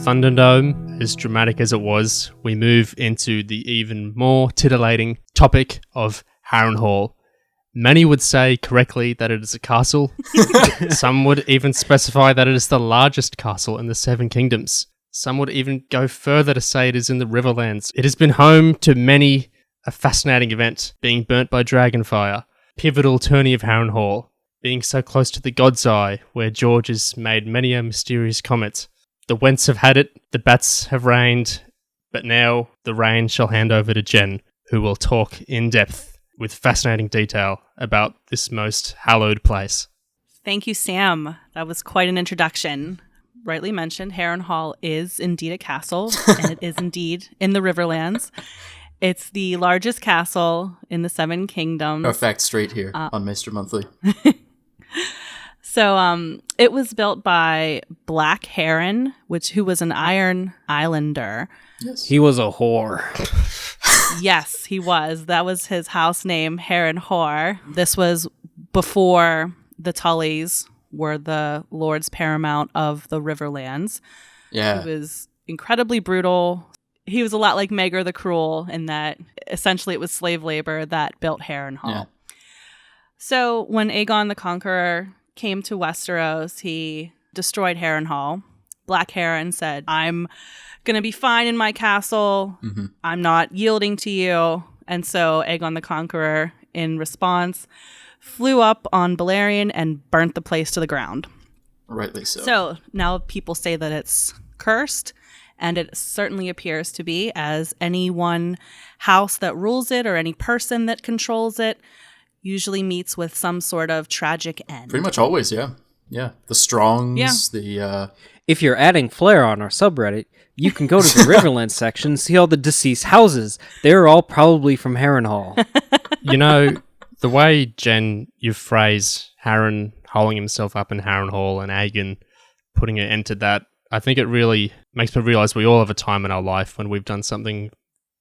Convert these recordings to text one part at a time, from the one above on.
Thunderdome, as dramatic as it was, we move into the even more titillating topic of Harrenhal. Many would say correctly that it is a castle. Some would even specify that it is the largest castle in the Seven Kingdoms. Some would even go further to say it is in the Riverlands. It has been home to many a fascinating event, being burnt by dragonfire, pivotal tourney of Harrenhal, being so close to the God's Eye, where George has made many a mysterious comment. The Wents have had it, the Bats have reigned, but now the reign shall hand over to Jen, who will talk in depth with fascinating detail about this most hallowed place. Thank you, Sam. That was quite an introduction. Rightly mentioned, Harrenhal is indeed a castle, and it is indeed in the Riverlands. It's the largest castle in the Seven Kingdoms. Our fact straight here on Maester Monthly. So it was built by Black Heron, who was an Iron Islander. Yes. He was a whore. Yes, he was. That was his house name, Harrenhal. This was before the Tullys were the lords paramount of the Riverlands. Yeah. He was incredibly brutal. He was a lot like Maegor the Cruel in that essentially it was slave labor that built Harrenhal. Yeah. So when Aegon the Conqueror came to Westeros, he destroyed Harrenhal. Black Heron said, I'm going to be fine in my castle. Mm-hmm. I'm not yielding to you. And so Aegon the Conqueror, in response, flew up on Balerion and burnt the place to the ground. Rightly so. So now people say that it's cursed, and it certainly appears to be, as any one house that rules it or any person that controls it usually meets with some sort of tragic end. Pretty much always, yeah. Yeah. The Strongs, the... If you're adding flair on our subreddit, you can go to the Riverlands section and see all the deceased houses. They're all probably from Harrenhal. You know, the way, Jen, you phrase Harren holing himself up in Harrenhal and Aegon putting an end to that, I think it really makes me realise we all have a time in our life when we've done something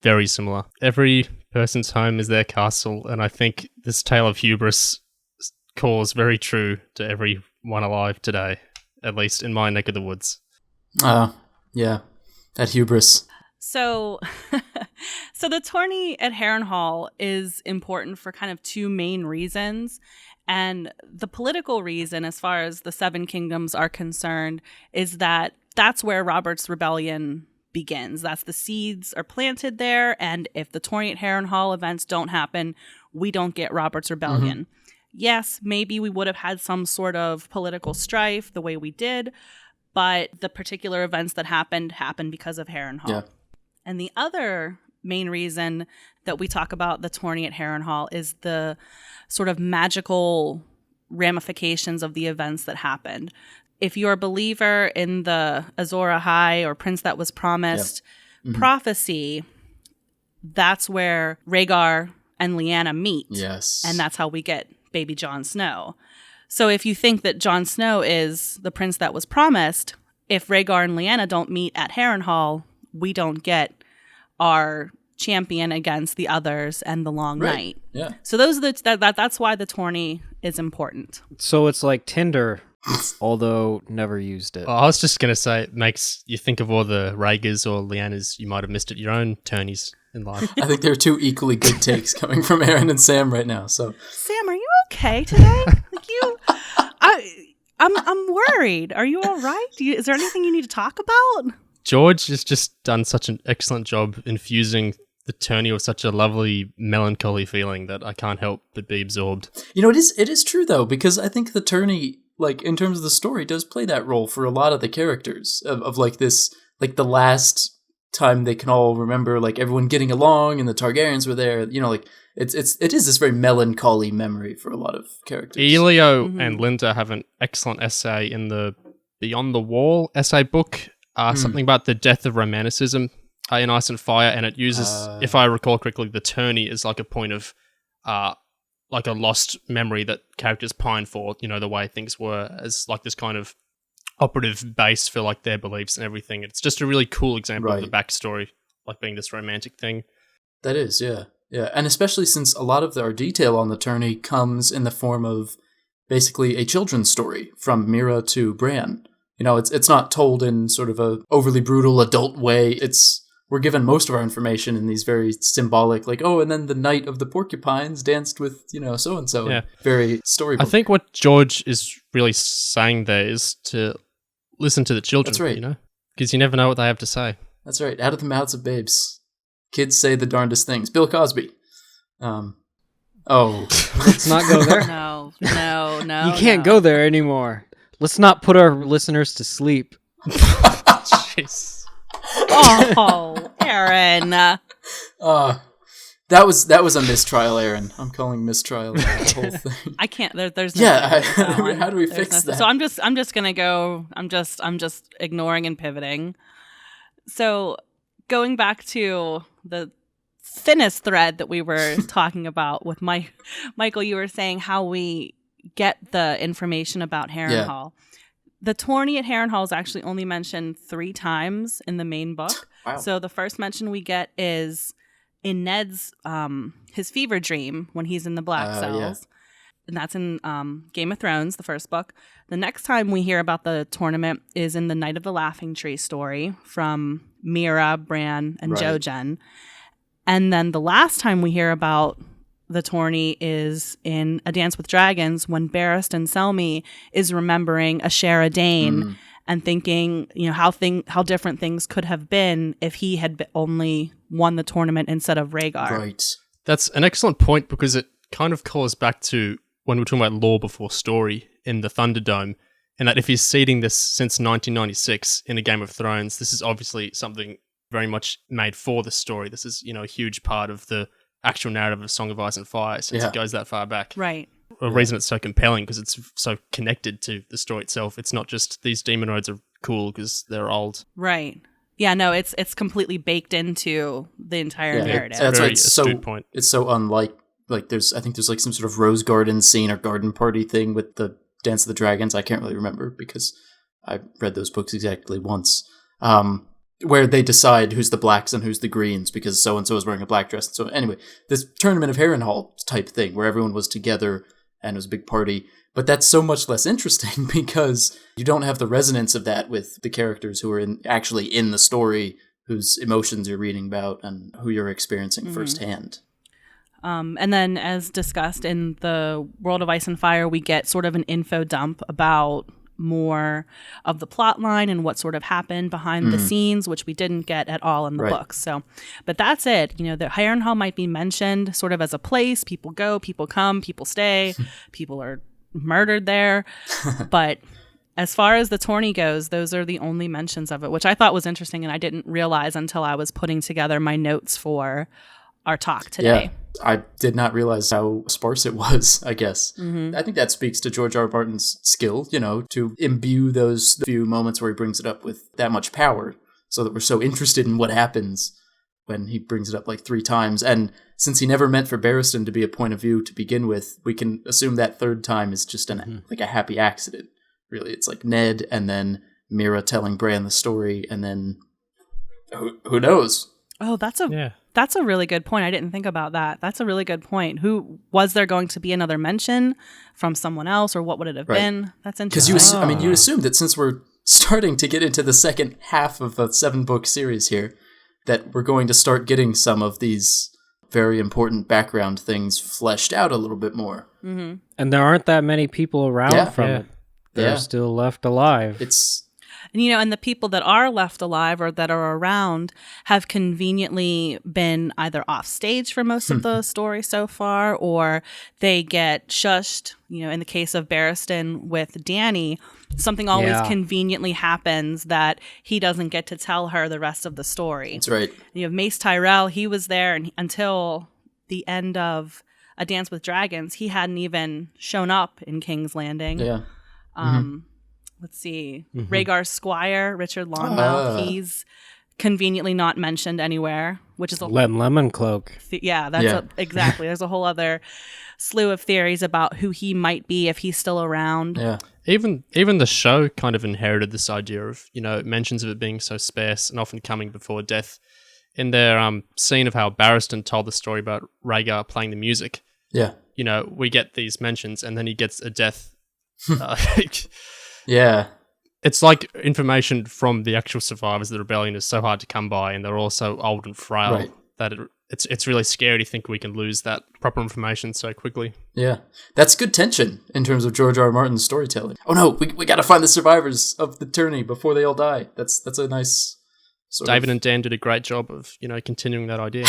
very similar. Every person's home is their castle, and I think this tale of hubris calls very true to everyone alive today, at least in my neck of the woods. Yeah, that hubris. So the tourney at Harrenhal is important for kind of two main reasons. And the political reason, as far as the Seven Kingdoms are concerned, is that that's where Robert's Rebellion begins. That's the seeds are planted there. And if the tourney at Harrenhal events don't happen, we don't get Robert's Rebellion. Mm-hmm. Yes, maybe we would have had some sort of political strife the way we did, but the particular events that happened because of Harrenhal. Yeah. And the other main reason that we talk about the tourney at Harrenhal is the sort of magical ramifications of the events that happened. If you're a believer in the Azor Ahai, or Prince That Was Promised, prophecy, that's where Rhaegar and Lyanna meet. Yes. And that's how we get baby Jon Snow. So if you think that Jon Snow is the prince that was promised, if Rhaegar and Lyanna don't meet at Harrenhal, we don't get our champion against the others and the Long Night. Yeah. So those are that's why the tourney is important. So it's like Tinder, although never used it. Well, I was just going to say, it makes you think of all the Rhaegars or Lyannas you might have missed at your own tourneys in life. I think there are two equally good takes coming from Aaron and Sam right now. So, Sam, are you okay today? I'm worried. Are you all right? Is there anything you need to talk about? George has just done such an excellent job infusing the tourney with such a lovely melancholy feeling that I can't help but be absorbed. You know, it is true though, because I think the tourney, like in terms of the story, does play that role for a lot of the characters of like this, like the last time they can all remember, like everyone getting along and the Targaryens were there. You know, like it is this very melancholy memory for a lot of characters. Elio and Linda have an excellent essay in the Beyond the Wall essay book, something about the death of romanticism in Ice and Fire, and it uses, if I recall correctly, the tourney as like a point of like a lost memory that characters pine for, you know, the way things were, as like this kind of operative base for like their beliefs and everything. It's just a really cool example of the backstory, like being this romantic thing. That is, yeah. Yeah, and especially since a lot of our detail on the tourney comes in the form of basically a children's story from Mira to Bran. it's not told in sort of a overly brutal adult way. We're given most of our information in these very symbolic, like, oh, and then the Knight of the Porcupines danced with, so-and-so. Yeah. Very storybook. I think what George is really saying there is to listen to the children. That's right. Because you never know what they have to say. That's right. Out of the mouths of babes. Kids say the darndest things. Bill Cosby. Let's not go there. No. You can't go there anymore. Let's not put our listeners to sleep. Jeez. Oh, Aaron. That was a mistrial, Aaron. I'm calling mistrial the whole thing. I can't. There's no. How do we fix that? So I'm just gonna go. I'm just ignoring and pivoting. So going back to the thinnest thread that we were talking about with Michael, you were saying how we get the information about Harrenhal. The tourney at Harrenhal is actually only mentioned 3 times in the main book. Wow. So the first mention we get is in Ned's his fever dream when he's in the Black Cells. And that's in Game of Thrones, the first book. The next time we hear about the tournament is in the Night of the Laughing Tree story from Mira, Bran, and Jojen. And then the last time we hear about the tourney is in A Dance with Dragons when Barristan Selmy is remembering Ashera Dane and thinking, how different things could have been if he had only won the tournament instead of Rhaegar. Right. That's an excellent point because it kind of calls back to when we were talking about lore before story in the Thunderdome, and that if he's seeding this since 1996 in a Game of Thrones, this is obviously something very much made for the story. This is, a huge part of the actual narrative of Song of Ice and Fire since it goes that far back. Right. A reason it's so compelling because it's so connected to the story itself. It's not just these demon roads are cool because they're old. Right. Yeah, no, it's completely baked into the entire narrative. That's Very why astute point. It's so unlike, I think there's some sort of rose garden scene or garden party thing with the Dance of the Dragons. I can't really remember because I read those books exactly once. Where they decide who's the blacks and who's the greens because so-and-so is wearing a black dress. So anyway, this Tournament of Harrenhal type thing where everyone was together and it was a big party. But that's so much less interesting because you don't have the resonance of that with the characters who are actually in the story, whose emotions you're reading about and who you're experiencing firsthand. And then as discussed in the World of Ice and Fire, we get sort of an info dump about more of the plot line and what sort of happened behind the scenes, which we didn't get at all in the books. So, but that's it. The Harrenhal might be mentioned sort of as a place. People go, people come, people stay, people are murdered there. But as far as the tourney goes, those are the only mentions of it, which I thought was interesting and I didn't realize until I was putting together my notes for our talk today. Yeah, I did not realize how sparse it was, I guess. I think that speaks to George R. R. Martin's skill, to imbue those few moments where he brings it up with that much power so that we're so interested in what happens when he brings it up like 3 times. And since he never meant for Barristan to be a point of view to begin with, we can assume that 3rd time is just like a happy accident. Really, it's like Ned and then Mira telling Bran the story and then who knows? Oh, that's a really good point. I didn't think about that. That's a really good point. Was there going to be another mention from someone else, or what would it have been? That's interesting. Because you assume that since we're starting to get into the second half of a 7-book series here, that we're going to start getting some of these very important background things fleshed out a little bit more. Mm-hmm. And there aren't that many people around from it. They're still left alive. And the people that are left alive or that are around have conveniently been either off stage for most of the story so far, or they get shushed. In the case of Barristan with Dany, something always conveniently happens that he doesn't get to tell her the rest of the story. That's right. And you have Mace Tyrell. He was there until the end of A Dance with Dragons. He hadn't even shown up in King's Landing. Yeah. Let's see. Rhaegar's squire, Richard Longmouth, he's conveniently not mentioned anywhere, which is a lemon cloak. Exactly. There's a whole other slew of theories about who he might be if he's still around. Yeah. Even the show kind of inherited this idea of, mentions of it being so sparse and often coming before death. In their scene of how Barristan told the story about Rhaegar playing the music. Yeah. We get these mentions and then he gets a death. Yeah. It's like information from the actual survivors of the rebellion is so hard to come by, and they're all so old and frail that it's really scary to think we can lose that proper information so quickly. Yeah, that's good tension in terms of George R. R. Martin's storytelling. Oh no, we got to find the survivors of the tourney before they all die. That's a nice David and Dan did a great job of, continuing that idea.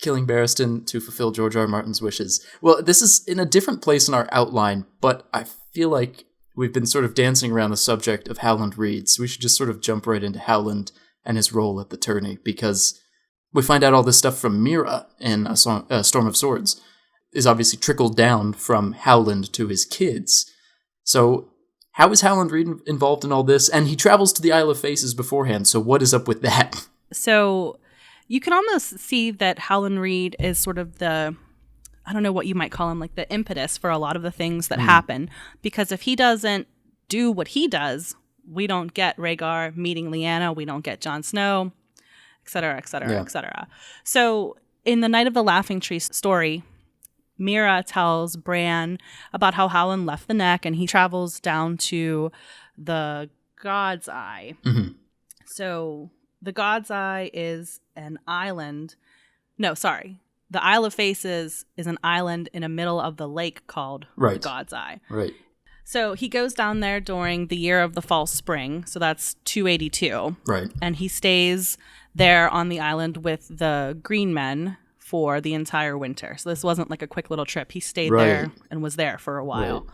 Killing Barristan to fulfill George R. R. Martin's wishes. Well, this is in a different place in our outline, but I feel like we've been sort of dancing around the subject of Howland Reed, so we should just sort of jump right into Howland and his role at the tourney, because we find out all this stuff from Mira in Storm of Swords is obviously trickled down from Howland to his kids. So how is Howland Reed involved in all this? And he travels to the Isle of Faces beforehand, so what is up with that? So you can almost see that Howland Reed is sort of the, I don't know what you might call him, like the impetus for a lot of the things that happen. Because if he doesn't do what he does, we don't get Rhaegar meeting Lyanna, we don't get Jon Snow, et cetera, et cetera, et cetera. So in the Night of the Laughing Tree story, Mira tells Bran about how Howland left the Neck and he travels down to the God's Eye. Mm-hmm. So the God's Eye is an island. No, sorry. The Isle of Faces is an island in the middle of the lake called the God's Eye. Right. So he goes down there during the year of the false spring. So that's 282. Right. And he stays there on the island with the Green Men for the entire winter. So this wasn't like a quick little trip. He stayed there and was there for a while.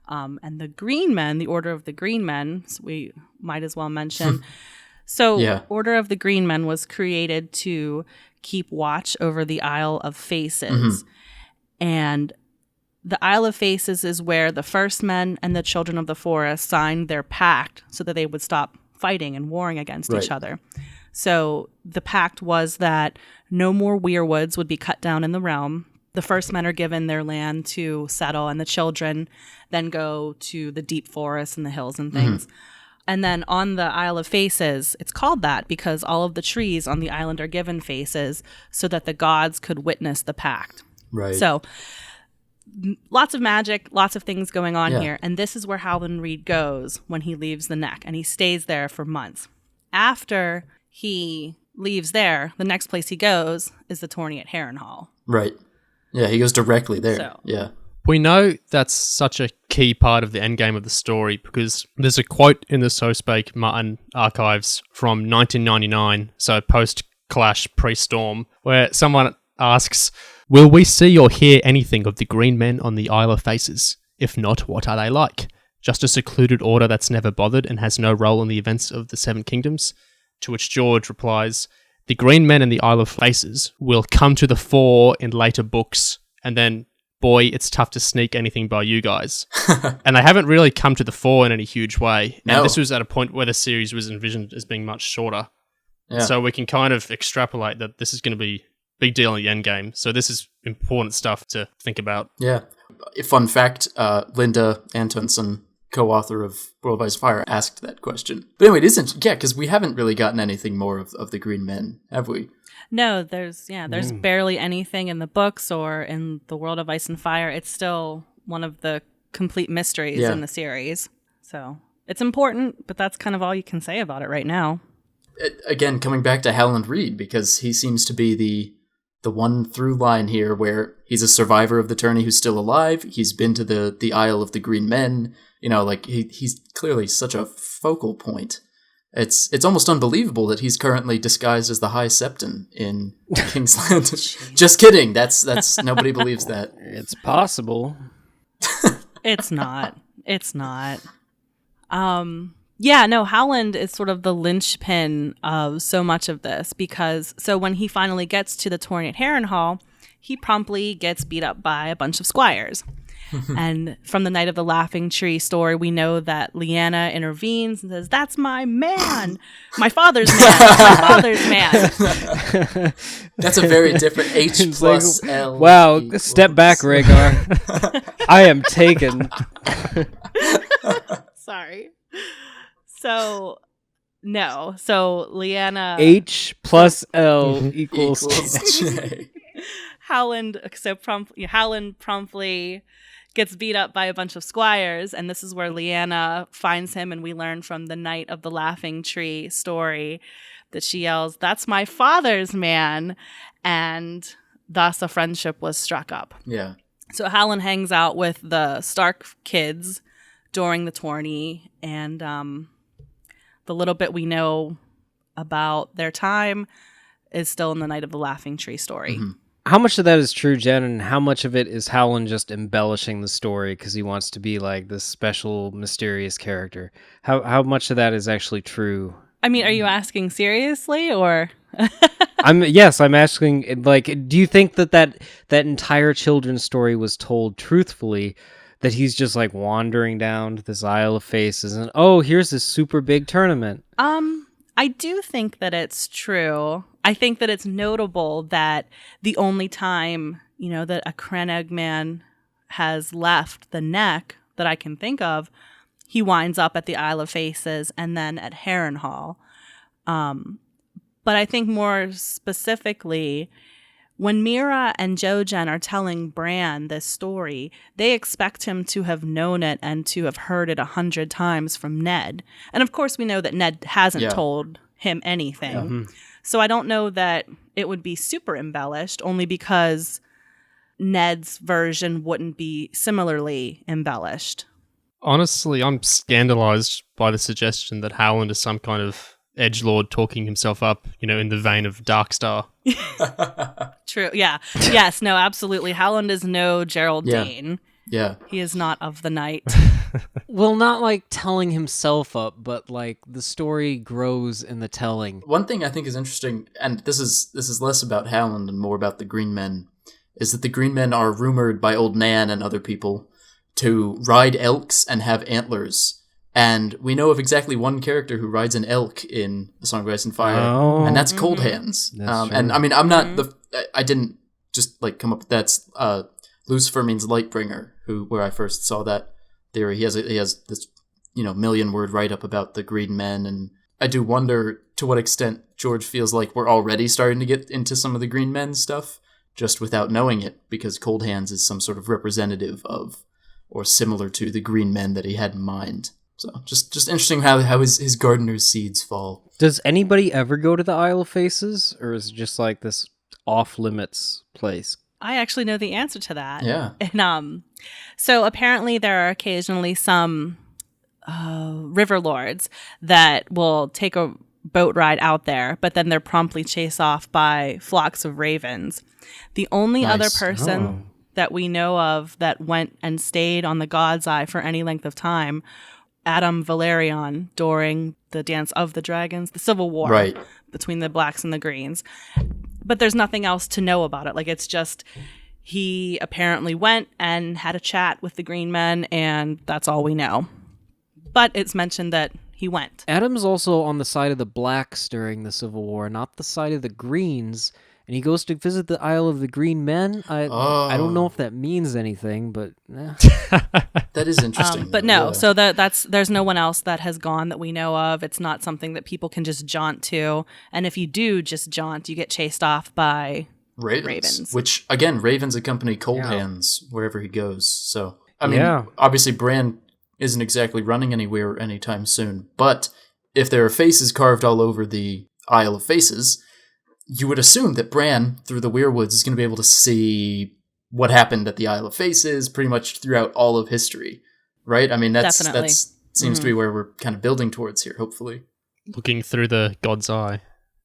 And the Green Men, the Order of the Green Men, so we might as well mention. Order of the Green Men was created to keep watch over the Isle of Faces. And the Isle of Faces is where the First Men and the Children of the Forest signed their pact so that they would stop fighting and warring against each other. So the pact was that no more weirwoods would be cut down in the realm. The First Men are given their land to settle, and the children then go to the deep forests and the hills and things. And then on the Isle of Faces, it's called that because all of the trees on the island are given faces so that the gods could witness the pact. Right. So lots of magic, lots of things going on here. And this is where Howland Reed goes when he leaves the Neck, and he stays there for months. After he leaves there, the next place he goes is the tourney at Harrenhal. Right. Yeah, he goes directly there. So. Yeah. We know that's such a key part of the endgame of the story because there's a quote in the So Spake Martin archives from 1999, so post-Clash, pre-Storm, where someone asks, "Will we see or hear anything of the Green Men on the Isle of Faces? If not, what are they like? Just a secluded order that's never bothered and has no role in the events of the Seven Kingdoms?" To which George replies, "The Green Men in the Isle of Faces will come to the fore in later books, and then, boy, it's tough to sneak anything by you guys." And they haven't really come to the fore in any huge way. And this was at a point where the series was envisioned as being much shorter. Yeah. So we can kind of extrapolate that this is going to be a big deal in the endgame. So this is important stuff to think about. Yeah. Fun fact, Linda Antonsen, co-author of World of Ice and Fire, asked that question. But anyway, it isn't, because we haven't really gotten anything more of the Green Men, have we? No, there's barely anything in the books or in the World of Ice and Fire. It's still one of the complete mysteries in the series. So it's important, but that's kind of all you can say about it right now. Again, coming back to Howland Reed, because he seems to be the one through line here where he's a survivor of the tourney who's still alive. He's been to the Isle of the Green Men. You know, like he's clearly such a focal point. It's almost unbelievable that he's currently disguised as the High Septon in Kingsland. Just kidding. That's nobody believes that. It's possible. It's not. It's not. Yeah, no, Howland is sort of the linchpin of so much of this because so when he finally gets to the tourney at Harrenhal, he promptly gets beat up by a bunch of squires. And from the Night of the Laughing Tree story, we know that Lyanna intervenes and says, "That's my man, my father's man, my father's man." That's a very different H plus L. Wow, step back, Rhaegar. I am taken. Sorry. So Lyanna. H plus L equals J. Howland promptly gets beat up by a bunch of squires, and this is where Lyanna finds him, and we learn from the Knight of the Laughing Tree story that she yells, "That's my father's man," and thus a friendship was struck up. Yeah. So Howland hangs out with the Stark kids during the tourney, and the little bit we know about their time is still in the Knight of the Laughing Tree story. Mm-hmm. How much of that is true, Jen, and how much of it is Howland just embellishing the story because he wants to be like this special, mysterious character? How much of that is actually true? I mean, are you asking seriously, or? I'm asking, like, do you think that entire children's story was told truthfully, that he's just like wandering down to this Isle of Faces and, oh, here's this super big tournament? I do think that it's true. I think that it's notable that the only time, that a Creneg man has left the neck that I can think of, he winds up at the Isle of Faces and then at Harrenhal. But I think more specifically, when Mira and Jojen are telling Bran this story, they expect him to have known it and to have heard it 100 times from Ned. And of course, we know that Ned hasn't told him anything. Yeah. Mm-hmm. So I don't know that it would be super embellished, only because Ned's version wouldn't be similarly embellished. Honestly, I'm scandalized by the suggestion that Howland is some kind of edgelord talking himself up, in the vein of Darkstar. True. Yeah. Yes. No, absolutely. Howland is no Gerald Dane. Yeah. He is not of the night. Well, not like telling himself up, but like the story grows in the telling. One thing I think is interesting, and this is less about Howland and more about the Green Men, is that the Green Men are rumored by Old Nan and other people to ride elks and have antlers. And we know of exactly one character who rides an elk in The Song of Ice and Fire, and that's Cold Hands. And I mean, I'm not I didn't just like come up with that. Lucifer means Lightbringer, where I first saw that theory. He has this million-word write-up about the Green Men, and I do wonder to what extent George feels like we're already starting to get into some of the Green Men stuff, just without knowing it, because Cold Hands is some sort of representative of or similar to the Green Men that he had in mind. So just interesting how his gardener's seeds fall. Does anybody ever go to the Isle of Faces, or is it just like this off-limits place? I actually know the answer to that. Yeah. And, so apparently there are occasionally some river lords that will take a boat ride out there, but then they're promptly chased off by flocks of ravens. The only other person that we know of that went and stayed on the God's Eye for any length of time, Adam Valerion, during the Dance of the Dragons, the Civil War between the Blacks and the Greens. But there's nothing else to know about it. Like, it's just he apparently went and had a chat with the Green Men, and that's all we know. But it's mentioned that he went. Adam's also on the side of the Blacks during the Civil War, not the side of the Greens. And he goes to visit the Isle of the Green Men. I don't know if that means anything, but that is interesting. But no, so there's no one else that has gone that we know of. It's not something that people can just jaunt to. And if you do just jaunt, you get chased off by ravens. Which, again, ravens accompany Cold Hands wherever he goes. So, I mean, obviously Bran isn't exactly running anywhere anytime soon. But if there are faces carved all over the Isle of Faces, you would assume that Bran, through the Weirwoods, is going to be able to see what happened at the Isle of Faces pretty much throughout all of history, right? I mean, that seems to be where we're kind of building towards here, hopefully. Looking through the God's Eye.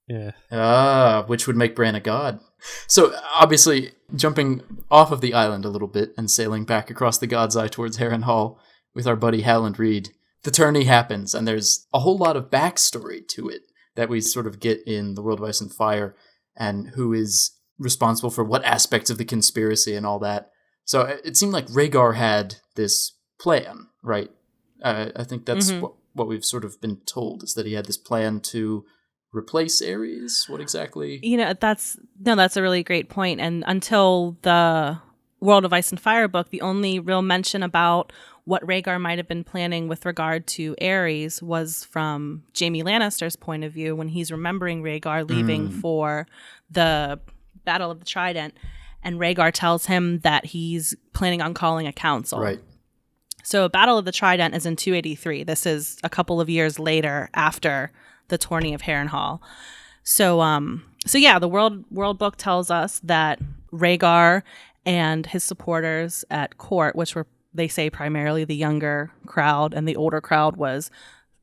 Yeah. Which would make Bran a god. So, obviously, jumping off of the island a little bit and sailing back across the God's Eye towards Harrenhal with our buddy Howland Reed, the tourney happens, and there's a whole lot of backstory to it that we sort of get in The World of Ice and Fire, and who is responsible for what aspects of the conspiracy and all that. So it seemed like Rhaegar had this plan, right? I think that's what we've sort of been told, is that he had this plan to replace Aerys. What exactly? That's a really great point. And until the World of Ice and Fire book, the only real mention about what Rhaegar might have been planning with regard to Aerys was from Jaime Lannister's point of view when he's remembering Rhaegar leaving for the Battle of the Trident. and Rhaegar tells him that he's planning on calling a council. Right. So Battle of the Trident is in 283. This is a couple of years later after the Tourney of Harrenhal. So yeah, the world book tells us that Rhaegar and his supporters at court, which were, they say, primarily the younger crowd, and the older crowd was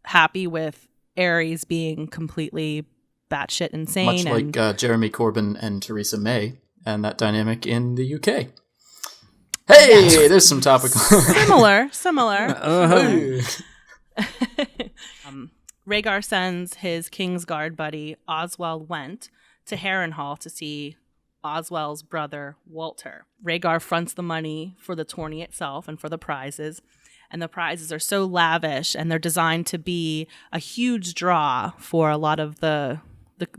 happy with Aerys being completely batshit insane. Much like Jeremy Corbyn and Theresa May and that dynamic in the UK. Hey, yes. There's some topical. Similar. Uh-huh. Rhaegar sends his Kingsguard buddy, Oswell Went, to Harrenhal to see Oswell's brother, Walter. Rhaegar fronts the money for the tourney itself and for the prizes. And the prizes are so lavish, and they're designed to be a huge draw for a lot of the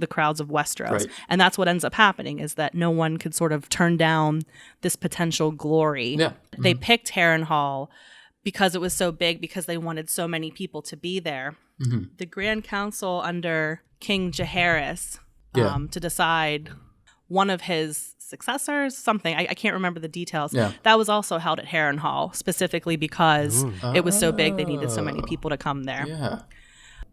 crowds of Westeros. Right. And that's what ends up happening, is that no one could sort of turn down this potential glory. Yeah. They picked Harrenhal because it was so big, because they wanted so many people to be there. Mm-hmm. The Grand Council under King Jaehaerys Yeah. to decide one of his successors, something. I can't remember the details. Yeah. That was also held at Harrenhal, specifically because it was so big they needed so many people to come there. Yeah.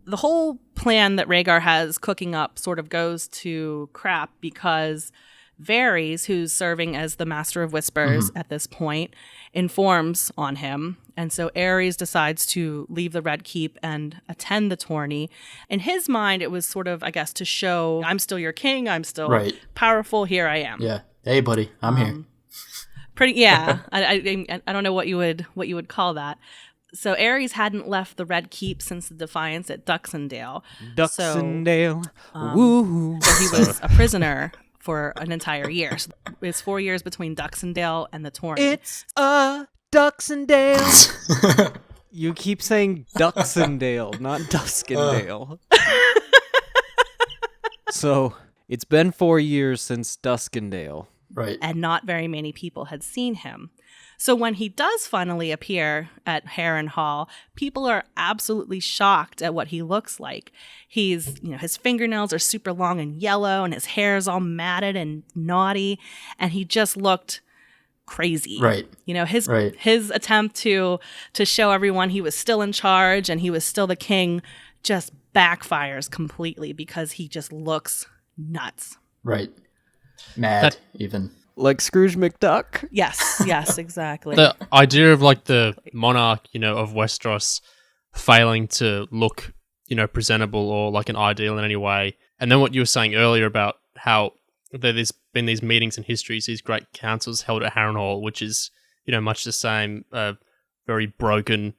The whole plan that Rhaegar has cooking up sort of goes to crap because Varys, who's serving as the Master of Whispers at this point, informs on him. And so Aerys decides to leave the Red Keep and attend the tourney. In his mind, it was sort of, I guess, to show, I'm still your king, I'm still powerful, here I am. Yeah. Hey, buddy, I'm here. Pretty, yeah. I don't know what you would call that. So Aerys hadn't left the Red Keep since the defiance at Duxendale. Woo! So he was a prisoner for an entire year. So it's 4 years between Duxendale and the tourney. It's a Duxendale. You keep saying Duxendale, not Duskendale. So it's been 4 years since Duskendale. Right. And not very many people had seen him. So when he does finally appear at Harrenhal, people are absolutely shocked at what he looks like. His fingernails are super long and yellow, and his hair is all matted and knotty, and he just looked crazy. Right. His attempt to show everyone he was still in charge and he was still the king just backfires completely because he just looks nuts. Right. Mad, even. Like Scrooge McDuck? Yes, exactly. The idea of like the monarch, of Westeros failing to look, presentable or like an ideal in any way. And then what you were saying earlier about how there's been these meetings in histories, these great councils held at Harrenhal, which is, much the same, very broken,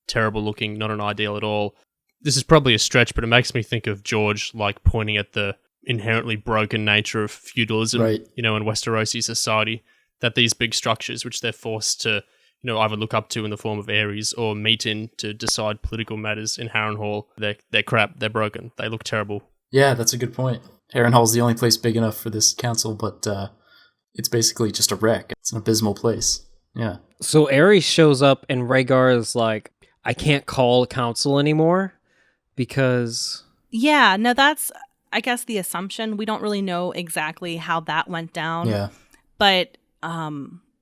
terrible looking, not an ideal at all. This is probably a stretch, but it makes me think of George like pointing at the inherently broken nature of feudalism, in Westerosi society, that these big structures, which they're forced to, either look up to in the form of Aerys or meet in to decide political matters in Harrenhal, they're crap, they're broken, they look terrible. Yeah, that's a good point. Harrenhal's the only place big enough for this council, but it's basically just a wreck. It's an abysmal place. Yeah. So Aerys shows up and Rhaegar is like, I can't call a council anymore because... Yeah, no, that's... I guess the assumption, we don't really know exactly how that went down. Yeah. But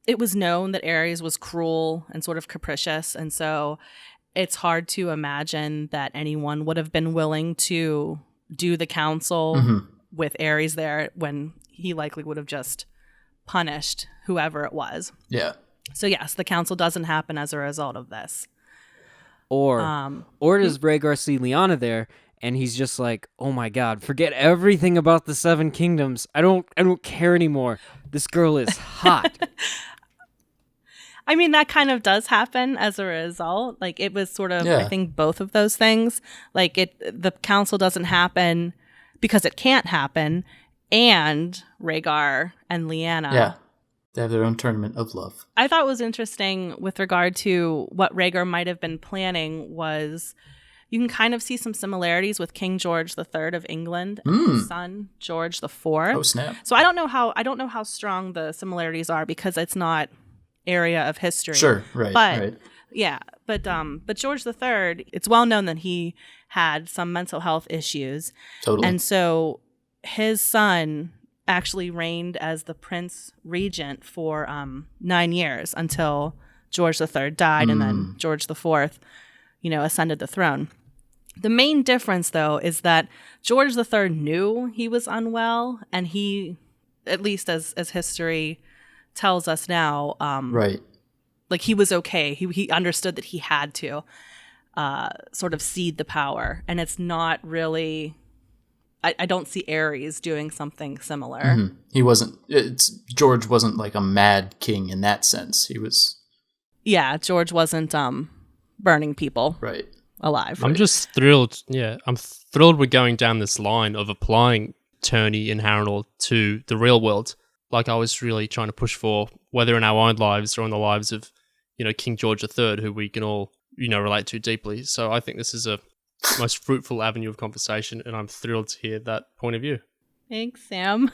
it was known that Aerys was cruel and sort of capricious. And so it's hard to imagine that anyone would have been willing to do the council with Aerys there when he likely would have just punished whoever it was. Yeah. So yes, the council doesn't happen as a result of this. Or does Rhaegar see Lyanna there? And he's just like, oh my God, forget everything about the Seven Kingdoms. I don't care anymore. This girl is hot. I mean, that kind of does happen as a result. Like, it was sort of, I think, both of those things. Like, the council doesn't happen because it can't happen. And Rhaegar and Lyanna. Yeah. They have their own tournament of love. I thought was interesting with regard to what Rhaegar might have been planning was... You can kind of see some similarities with King George III of England and his son George IV. Oh snap! So I don't know how strong the similarities are because it's not area of history. Sure, right. But yeah, but George III, it's well known that he had some mental health issues. Totally. And so his son actually reigned as the Prince Regent for 9 years until George III died, and then George IV, ascended the throne. The main difference, though, is that George III knew he was unwell, and he, at least as history tells us now, right. Like he was okay. He understood that he had to sort of cede the power, and it's not really. I don't see Aerys doing something similar. Mm-hmm. He wasn't. George wasn't like a mad king in that sense. He was. Yeah, George wasn't burning people right alive. I'm just thrilled. Yeah, I'm thrilled we're going down this line of applying Tourney and Harrenhal to the real world. Like I was really trying to push for, whether in our own lives or in the lives of, King George III, who we can all, relate to deeply. So I think this is a most fruitful avenue of conversation, and I'm thrilled to hear that point of view. Thanks, Sam.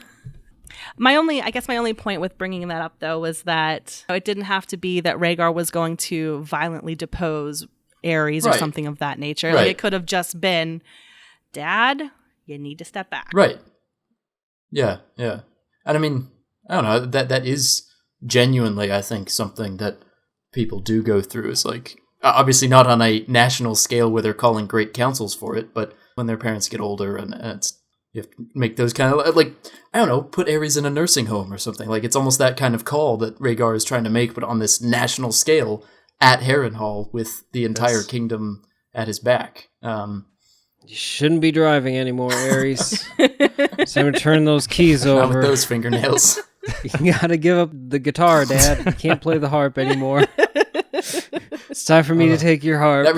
My only point with bringing that up, though, was that it didn't have to be that Rhaegar was going to violently depose Aerys or something of that nature. Right. Like it could have just been, Dad, you need to step back. Right. Yeah. And I mean, I don't know, that is genuinely, I think, something that people do go through. Is like, obviously not on a national scale where they're calling great councils for it, but when their parents get older and you have to make those kind of, like, I don't know, put Aerys in a nursing home or something. Like, it's almost that kind of call that Rhaegar is trying to make, but on this national scale at Harrenhal with the entire kingdom at his back. You shouldn't be driving anymore, Aerys. It's time to turn those keys Not over. with those fingernails. You gotta give up the guitar, Dad. You can't play the harp anymore. It's time for me to take your harp.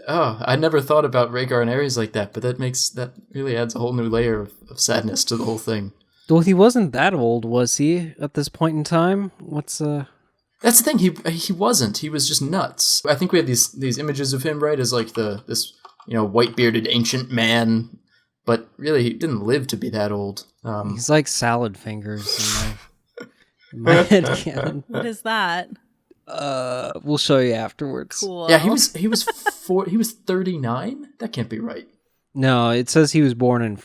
I never thought about Rhaegar and Aerys like that, but that really adds a whole new layer of sadness to the whole thing. Well, he wasn't that old, was he, at this point in time? That's the thing, he wasn't. He was just nuts. I think we have these images of him, right, as like this white-bearded ancient man, but really he didn't live to be that old. He's like salad fingers in my head canon. What is that? We'll show you afterwards. Cool. Yeah, he was 39? That can't be right. No, it says he was born in In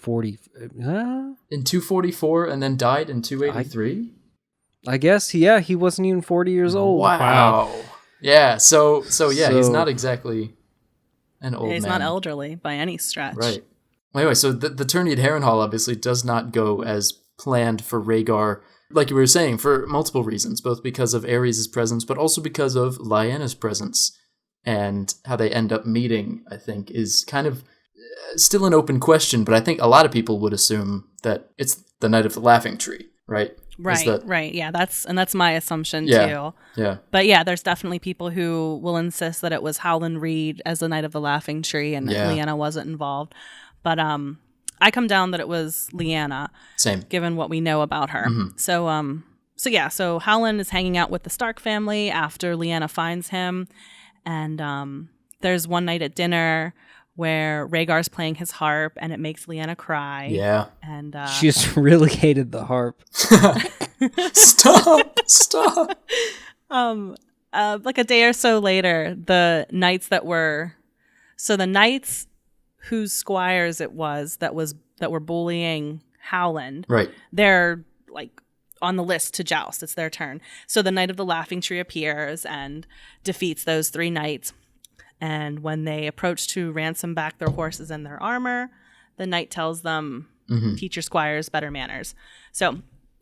244 and then died in 283? I guess, yeah, he wasn't even 40 years old. Wow. Yeah, so he's not exactly an old man. He's not elderly by any stretch. Right. Anyway, so the tourney at Harrenhal obviously does not go as planned for Rhaegar, like you were saying, for multiple reasons, both because of Aerys' presence, but also because of Lyanna's presence. And how they end up meeting, I think, is kind of still an open question, but I think a lot of people would assume that it's the Night of the Laughing Tree, right? Right. Yeah, that's my assumption too. Yeah. But yeah, there's definitely people who will insist that it was Howland Reed as the Night of the Laughing Tree and Lyanna wasn't involved. But I come down that it was Lyanna. Same. Given what we know about her. Mm-hmm. So Howland is hanging out with the Stark family after Lyanna finds him, and there's one night at dinner where Rhaegar's playing his harp and it makes Lyanna cry. Yeah. And she just really hated the harp. Stop. Like a day or so later, the knights whose squires it was that were bullying Howland. Right. They're like on the list to joust. It's their turn. So the Knight of the Laughing Tree appears and defeats those 3 knights. And when they approach to ransom back their horses and their armor, the knight tells them, teach your squires better manners. So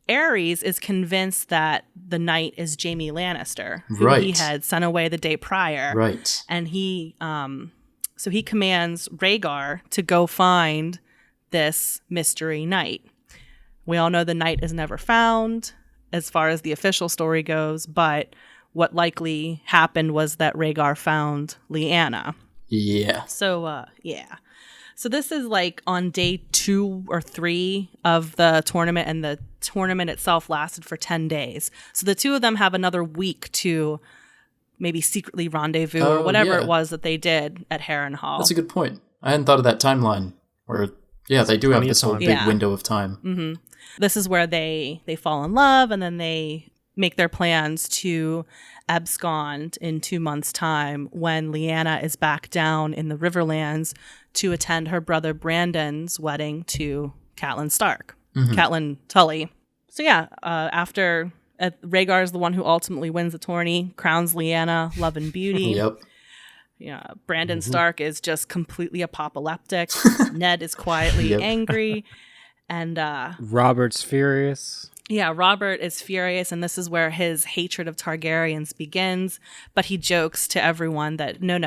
Aerys is convinced that the knight is Jaime Lannister, who he had sent away the day prior. Right. And he commands Rhaegar to go find this mystery knight. We all know the knight is never found as far as the official story goes, but what likely happened was that Rhaegar found Lyanna. Yeah. So, So this is like on day 2 or 3 of the tournament, and the tournament itself lasted for 10 days. So the two of them have another week to maybe secretly rendezvous or whatever it was that they did at Harrenhal. That's a good point. I hadn't thought of that timeline where, they do have this whole big window of time. Mm-hmm. This is where they fall in love, and then they make their plans to abscond in 2 months' time when Lyanna is back down in the Riverlands to attend her brother Brandon's wedding to Catelyn Stark. Catelyn Tully. So yeah, after Rhaegar is the one who ultimately wins the tourney, crowns Lyanna love and beauty. Yep. Yeah, Brandon Stark is just completely apoplectic. Ned is quietly angry, and Robert's furious. Yeah, Robert is furious, and this is where his hatred of Targaryens begins. But he jokes to everyone that no,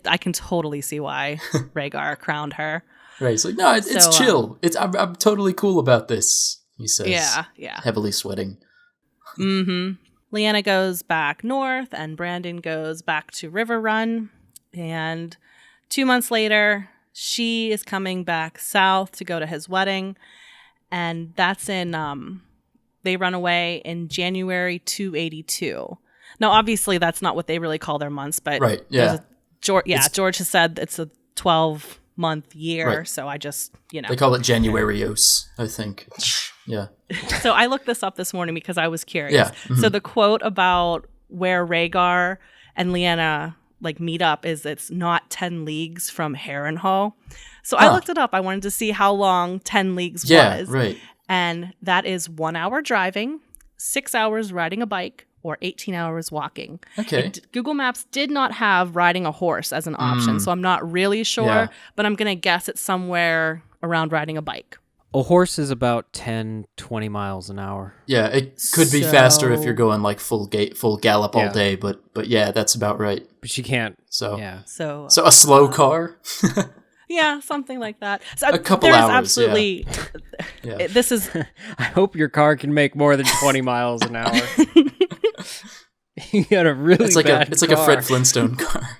I can totally see why Rhaegar crowned her. Right, he's like, no, it's chill. I'm totally cool about this. He says, yeah, heavily sweating. Lyanna goes back north, and Brandon goes back to Riverrun. And 2 months later, she is coming back south to go to his wedding. And that's in, they run away in January 282. Now, obviously, that's not what they really call their months, but right, yeah. George has said it's a 12-month year, right. So I just, They call it Januarios, I think. Yeah. So I looked this up this morning because I was curious. Yeah. Mm-hmm. So the quote about where Rhaegar and Lyanna meet up is it's not 10 leagues from Harrenhal. So I looked it up. I wanted to see how long 10 leagues was. Yeah, right. And that is 1 hour driving, 6 hours riding a bike, or 18 hours walking. Okay. Google Maps did not have riding a horse as an option, so I'm not really sure, but I'm going to guess it's somewhere around riding a bike. A horse is about 10, 20 miles an hour. Yeah, it could be faster if you're going full gallop all day, but yeah, that's about right. But you can't. So So a slow car. Yeah, something like that. So a couple hours. Absolutely. Yeah. This is. I hope your car can make more than 20 miles an hour. You got a really it's like bad It's like a Fred Flintstone car.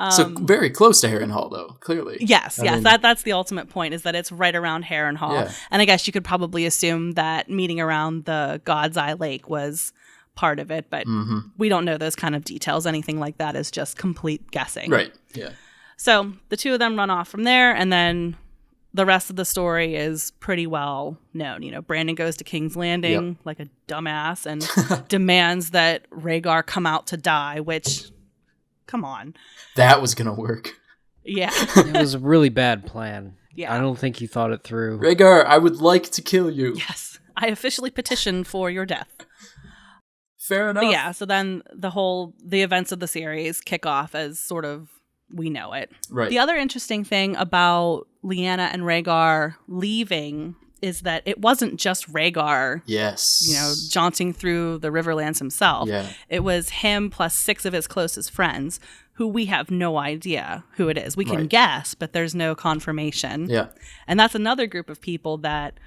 So very close to Harrenhal, though, clearly. Yes. That's the ultimate point, is that it's right around Harrenhal. Yeah. And I guess you could probably assume that meeting around the God's Eye Lake was part of it, but we don't know those kind of details. Anything like that is just complete guessing. Right, yeah. So the two of them run off from there, and then the rest of the story is pretty well known. Brandon goes to King's Landing like a dumbass and demands that Rhaegar come out to die, which... Come on. That was going to work. Yeah. It was a really bad plan. Yeah. I don't think he thought it through. Rhaegar, I would like to kill you. Yes. I officially petitioned for your death. Fair enough. But yeah, so then the events of the series kick off as sort of we know it. Right. The other interesting thing about Lyanna and Rhaegar leaving is that it wasn't just Rhaegar, jaunting through the Riverlands himself. Yeah. It was him plus 6 of his closest friends, who we have no idea who it is. We can guess, but there's no confirmation. Yeah. And that's another group of people that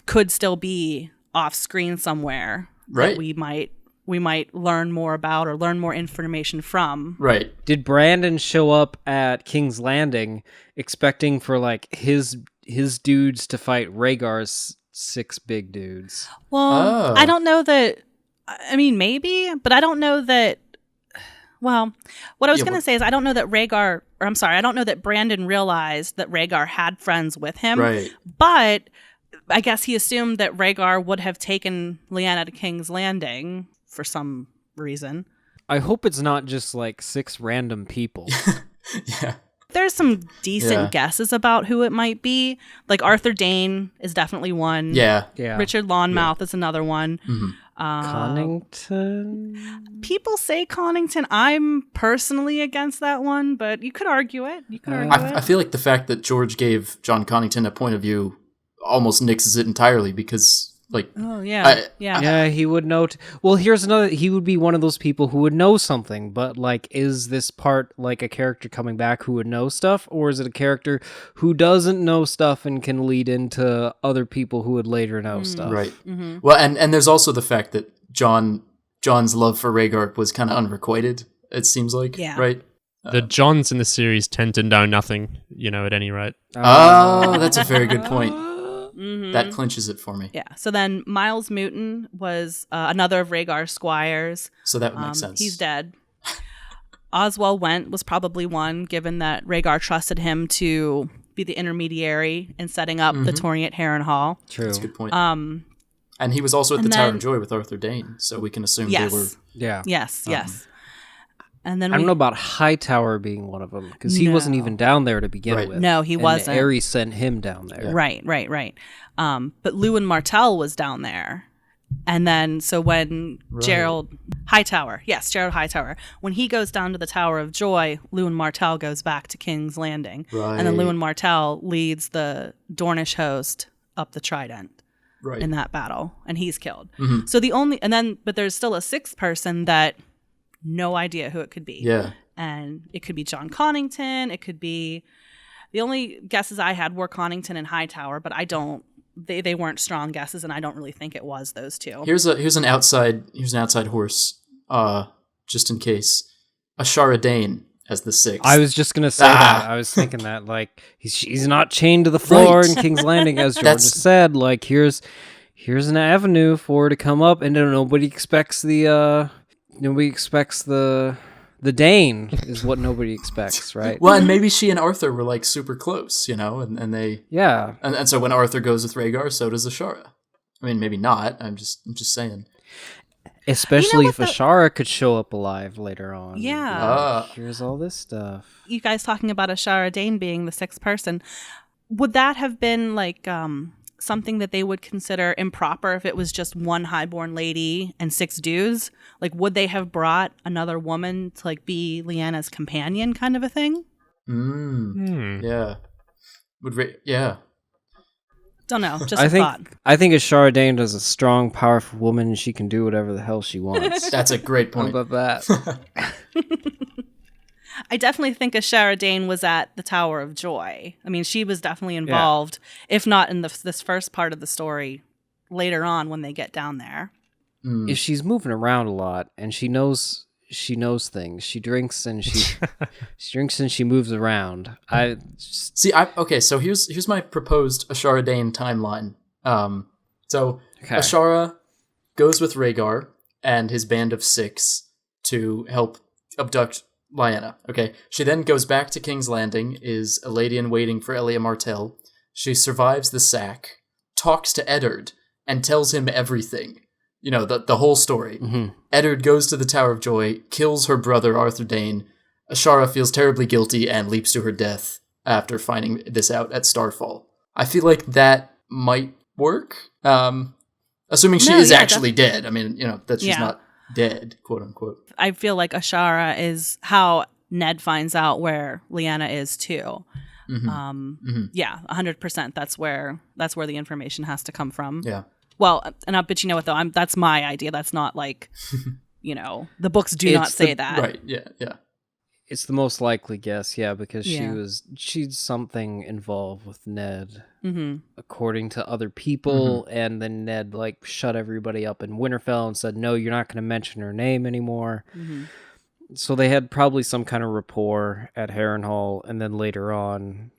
could still be off screen somewhere. Right. That we might learn more about or learn more information from. Right. Did Brandon show up at King's Landing expecting for his dudes to fight Rhaegar's 6 big dudes? Well, I don't know that. I mean, maybe, but I don't know that. Well, what I was going to say is I don't know that I don't know that Brandon realized that Rhaegar had friends with him. Right. But I guess he assumed that Rhaegar would have taken Lyanna to King's Landing for some reason. I hope it's not just 6 random people. Yeah. There's some decent guesses about who it might be. Arthur Dane is definitely one. Yeah. Richard Lawnmouth is another one. Mm-hmm. Connington? People say Connington. I'm personally against that one, but you could argue it. I feel like the fact that George gave John Connington a point of view almost nixes it entirely because... Yeah, he would know. Well, here's another. He would be one of those people who would know something, but is this part a character coming back who would know stuff, or is it a character who doesn't know stuff and can lead into other people who would later know stuff? Right. Mm-hmm. Well, and there's also the fact that John's love for Rhaegar was kind of unrequited. It seems like, right? The Johns in the series tend to know nothing, at any rate. Oh, that's a very good point. Mm-hmm. That clinches it for me. Yeah. So then Miles Mouton was another of Rhaegar's squires. So that would make sense. He's dead. Oswell Went was probably one, given that Rhaegar trusted him to be the intermediary in setting up the tourney at Harrenhal. True. That's a good point. And he was also at the Tower of Joy with Arthur Dane, so we can assume they were... Yeah. Yes. And then I don't know about Hightower being one of them, because he wasn't even down there to begin Right. with. No, he wasn't. Aerys sent him down there. Right. But Lewin Martell was down there. And then, so when Gerald Hightower, when he goes down to the Tower of Joy, Lewin Martell goes back to King's Landing. Right. And then Lewin Martell leads the Dornish host up the Trident in that battle, and he's killed. Mm-hmm. So but there's still a sixth person that no idea who it could be. Yeah. And it could be John Connington. It could be, the only guesses I had were Connington and Hightower, but they weren't strong guesses, and I don't really think it was those two. Here's an outside horse, just in case. Ashara Dane as the sixth. I was just gonna say that. I was thinking that, like, he's not chained to the floor in King's Landing, as George just said. Like, here's an avenue for her to come up, and nobody expects the Dane is what nobody expects, right? Well, and maybe she and Arthur were like super close, and they and so when Arthur goes with Rhaegar, so does Ashara. I mean, maybe not. I'm just saying. Especially if Ashara could show up alive later on. Yeah. Here's all this stuff. You guys talking about Ashara Dane being the sixth person. Would that have been like something that they would consider improper if it was just one highborn lady and 6 dudes? Like, would they have brought another woman to like be Lyanna's companion, kind of a thing? Yeah. Yeah. Don't know. Just a thought. I think Ashara Dane is a strong, powerful woman, and she can do whatever the hell she wants. That's a great point. How about that? I definitely think Ashara Dane was at the Tower of Joy. I mean, she was definitely involved, if not in this first part of the story, later on when they get down there. If she's moving around a lot and she knows things, she drinks and she drinks and she moves around. Okay, so here's my proposed Ashara Dane timeline. Ashara goes with Rhaegar and his band of 6 to help abduct Lyanna. Okay, she then goes back to King's Landing, is a lady in waiting for Elia Martell. She survives the sack, talks to Eddard, and tells him everything. The whole story. Mm-hmm. Eddard goes to the Tower of Joy, kills her brother Arthur Dane. Ashara feels terribly guilty and leaps to her death after finding this out at Starfall. I feel like that might work. Assuming she is actually dead. I mean, that she's not dead, quote unquote. I feel like Ashara is how Ned finds out where Lyanna is too. Mm-hmm. Yeah, 100%. That's where the information has to come from. Yeah. Well, but you know what though? That's my idea. That's not like, the books do not say that. Right. Yeah. Yeah. It's the most likely guess, because she's something involved with Ned, according to other people, and then Ned shut everybody up in Winterfell and said, "No, you're not going to mention her name anymore." So they had probably some kind of rapport at Harrenhal, and then later on,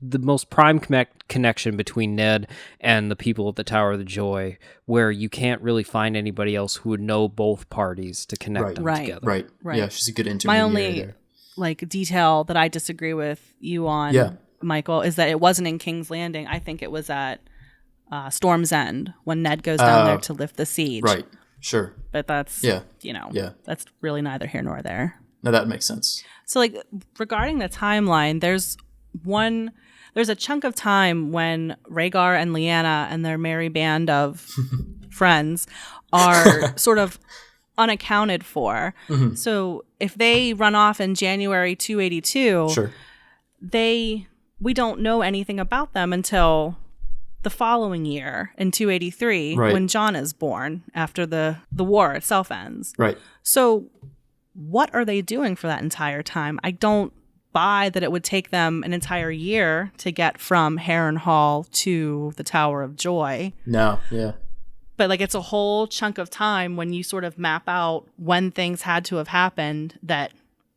the most prime connection between Ned and the people at the Tower of the Joy, where you can't really find anybody else who would know both parties to connect them together. Right. Yeah, she's a good intermediary. My only detail that I disagree with you on, Michael, is that it wasn't in King's Landing. I think it was at Storm's End when Ned goes down there to lift the siege. Right. Sure. But that's that's really neither here nor there. No, that makes sense. So regarding the timeline, there's a chunk of time when Rhaegar and Lyanna and their merry band of friends are sort of unaccounted for. So if they run off in January 282, we don't know anything about them until the following year in 283 when Jon is born after the war itself ends. Right. So what are they doing for that entire time? I don't buy that it would take them an entire year to get from Harrenhal to the Tower of Joy. No, yeah. But it's a whole chunk of time when you sort of map out when things had to have happened, that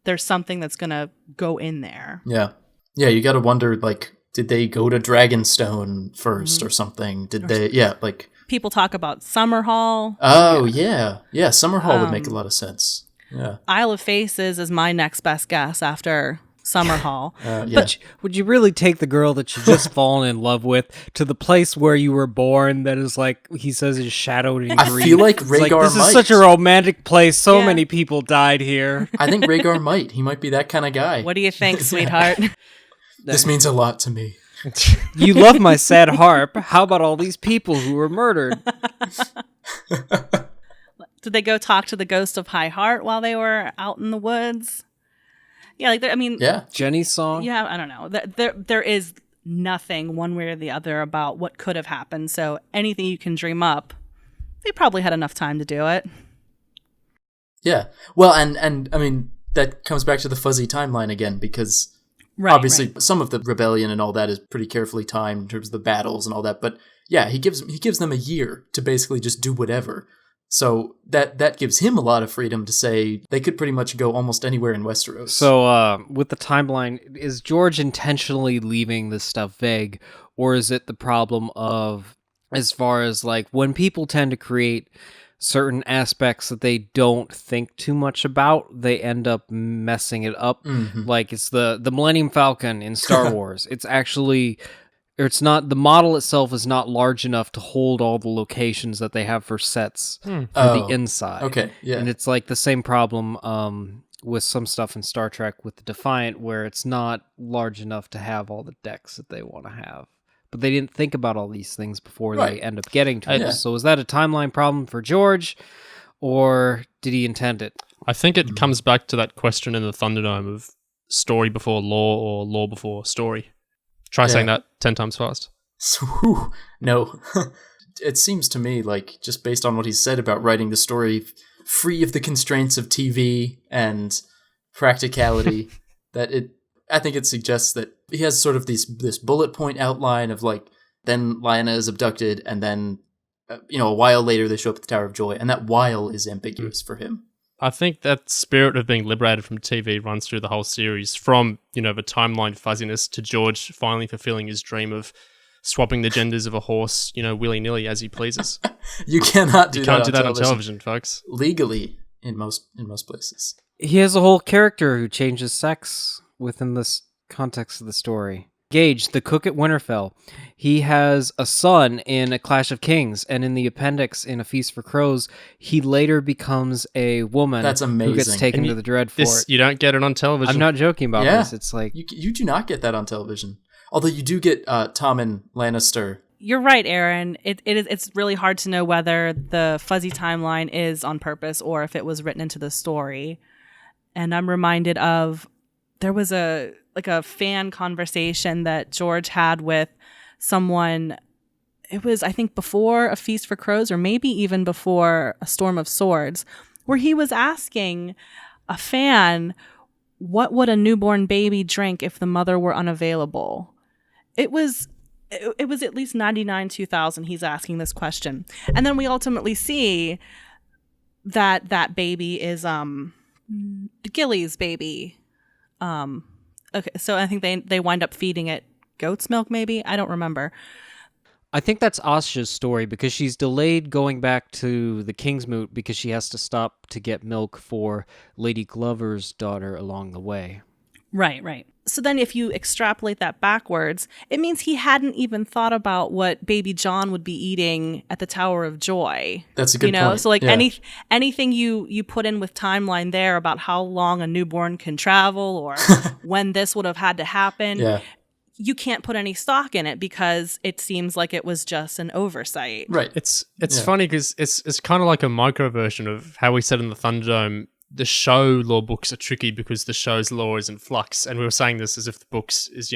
there's something that's going to go in there. Yeah. Yeah, you got to wonder, did they go to Dragonstone first or something? Did they, people talk about Summerhall. Oh, yeah. Yeah, Summerhall would make a lot of sense. Yeah. Isle of Faces is my next best guess after Summerhall. Yeah. But Would you really take the girl that you just fallen in love with to the place where you were born that is like, he says, is shadowed in I grief? feel like It's Rhaegar this might. is such a romantic place. So Yeah. many people died here. I think Rhaegar might. He might be that kind of guy. what do you think, sweetheart? This means a lot to me. You love my sad harp. How about all these people who were murdered? Did they go talk to the ghost of High Heart while they were out in the woods? Yeah, like I mean, Yeah. Jenny's song? yeah, I don't know. There is nothing one way or the other about what could have happened. So anything you can dream up, they probably had enough time to do it. Yeah. Well, and I mean, that comes back to the fuzzy timeline again, because obviously some of the rebellion and all that is pretty carefully timed in terms of the battles and all that. But yeah, he gives them a year to basically just do whatever. So that gives him a lot of freedom to say they could pretty much go almost anywhere in Westeros. So, with the timeline, is George intentionally leaving this stuff vague, or is it the problem of, as far as like when people tend to create certain aspects that they don't think too much about, they end up messing it up? Mhm. Like it's the Millennium Falcon in Star Wars. It's actually, or it's not, the model itself is not large enough to hold all the locations that they have for sets for the inside. Okay, yeah. And it's like the same problem with some stuff in Star Trek with the Defiant, where it's not large enough to have all the decks that they want to have. But they didn't think about all these things before they end up getting to it. Yeah. So is that a timeline problem for George, or did he intend it? I think it comes back to that question in the Thunderdome of story before law or law before story. Try saying that 10 times fast. So, whew, no. It seems to me like, just based on what he said about writing the story free of the constraints of TV and practicality, I think it suggests that he has sort of this bullet point outline of like, then Lyanna is abducted, and then, a while later they show up at the Tower of Joy, and that while is ambiguous for him. I think that spirit of being liberated from TV runs through the whole series, from, the timeline fuzziness to George finally fulfilling his dream of swapping the genders of a horse, willy-nilly as he pleases. You cannot do You that can't on do that television. on television, folks. Legally, in most places. He has a whole character who changes sex within this context of the story. Gage, the cook at Winterfell, he has a son in A Clash of Kings, and in the appendix in A Feast for Crows, he later becomes a woman. That's amazing. Who gets taken to the Dreadfort. You don't get it on television. I'm not joking about Yeah. this. It's like, You do not get that on television. Although you do get Tommen Lannister. You're right, Aaron. It's really hard to know whether the fuzzy timeline is on purpose or if it was written into the story. And I'm reminded of, there was a fan conversation that George had with someone. It was, I think, before A Feast for Crows, or maybe even before A Storm of Swords, where he was asking a fan, what would a newborn baby drink if the mother were unavailable? It was at least 99 2000 he's asking this question. And then we ultimately see that baby is Gilly's baby. Okay, so I think they wind up feeding it goat's milk, maybe? I don't remember. I think that's Asha's story, because she's delayed going back to the Kingsmoot because she has to stop to get milk for Lady Glover's daughter along the way. Right. So then if you extrapolate that backwards, it means he hadn't even thought about what baby John would be eating at the Tower of Joy. That's a good point. So like Yeah. anything you put in with timeline there about how long a newborn can travel or when this would have had to happen, Yeah. you can't put any stock in it because it seems like it was just an oversight. Right. It's Yeah. funny because it's kind of like a micro version of how we said in the Thunderdome. The show law books are tricky because the show's law is in flux, and we were saying this as if the books is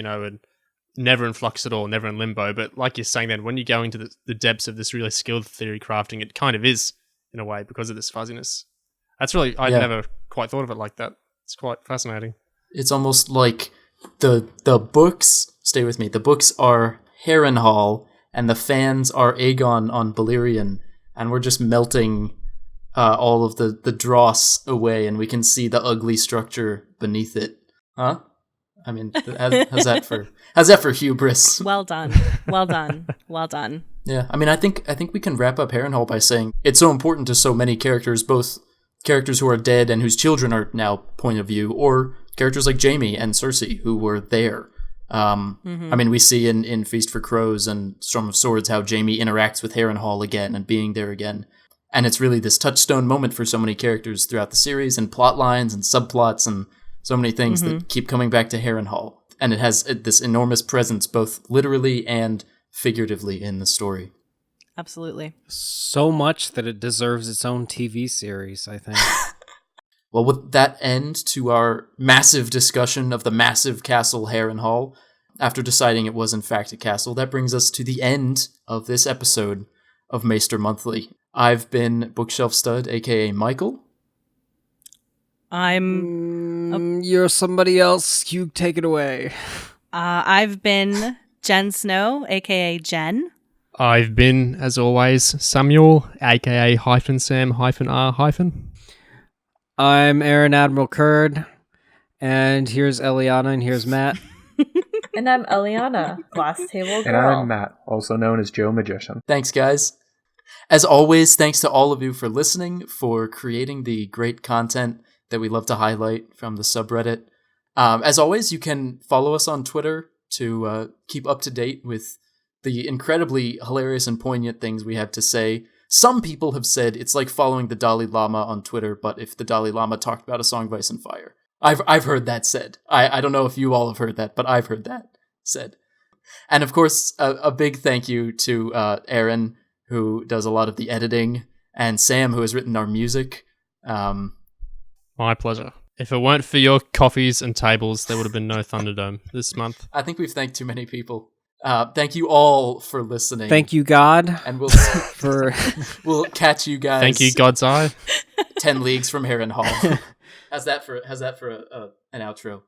never in flux at all, never in limbo. But like you're saying, then when you go into the depths of this really skilled theory crafting, it kind of is in a way because of this fuzziness. That's really I'd never quite thought of it like that. It's quite fascinating. It's almost like the books. Stay with me. The books are Harrenhal, and the fans are Aegon on Balerion, and we're just melting all of the dross away, and we can see the ugly structure beneath it. Huh? I mean, how's that for hubris? Well done. Yeah, I mean, I think we can wrap up Harrenhal by saying it's so important to so many characters, both characters who are dead and whose children are now point of view, or characters like Jaime and Cersei who were there. I mean, we see in Feast for Crows and Storm of Swords how Jaime interacts with Harrenhal again and being there again. And it's really this touchstone moment for so many characters throughout the series and plot lines and subplots and so many things that keep coming back to Harrenhal. And it has this enormous presence both literally and figuratively in the story. Absolutely. So much that it deserves its own TV series, I think. Well, with that end to our massive discussion of the massive castle Harrenhal, after deciding it was in fact a castle, that brings us to the end of this episode of Maester Monthly. I've been Bookshelfstud, aka Michael. You're somebody else. You take it away. I've been Jen Snow, aka Jen. I've been, as always, Samuel, aka -Sam-R-. I'm AdmiralKird, and here's Eliana, and here's Matt. And I'm Eliana, Glass Table Girl. And I'm Matt, also known as JoeMagician. Thanks, guys. As always, thanks to all of you for listening, for creating the great content that we love to highlight from the subreddit. As always, you can follow us on Twitter to keep up to date with the incredibly hilarious and poignant things we have to say. Some people have said it's like following the Dalai Lama on Twitter, but if the Dalai Lama talked about a song of Ice and Fire. I've heard that said. I don't know if you all have heard that, but I've heard that said. And of course, a big thank you to Aaron, who does a lot of the editing, and Sam, who has written our music. My pleasure. If it weren't for your coffees and tables, there would have been no Thunderdome this month. I think we've thanked too many people. Thank you all for listening. Thank you, God. And we'll we'll catch you guys. Thank you, God's Eye. 10 leagues from Harrenhal. How's that for an outro?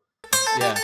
Yeah.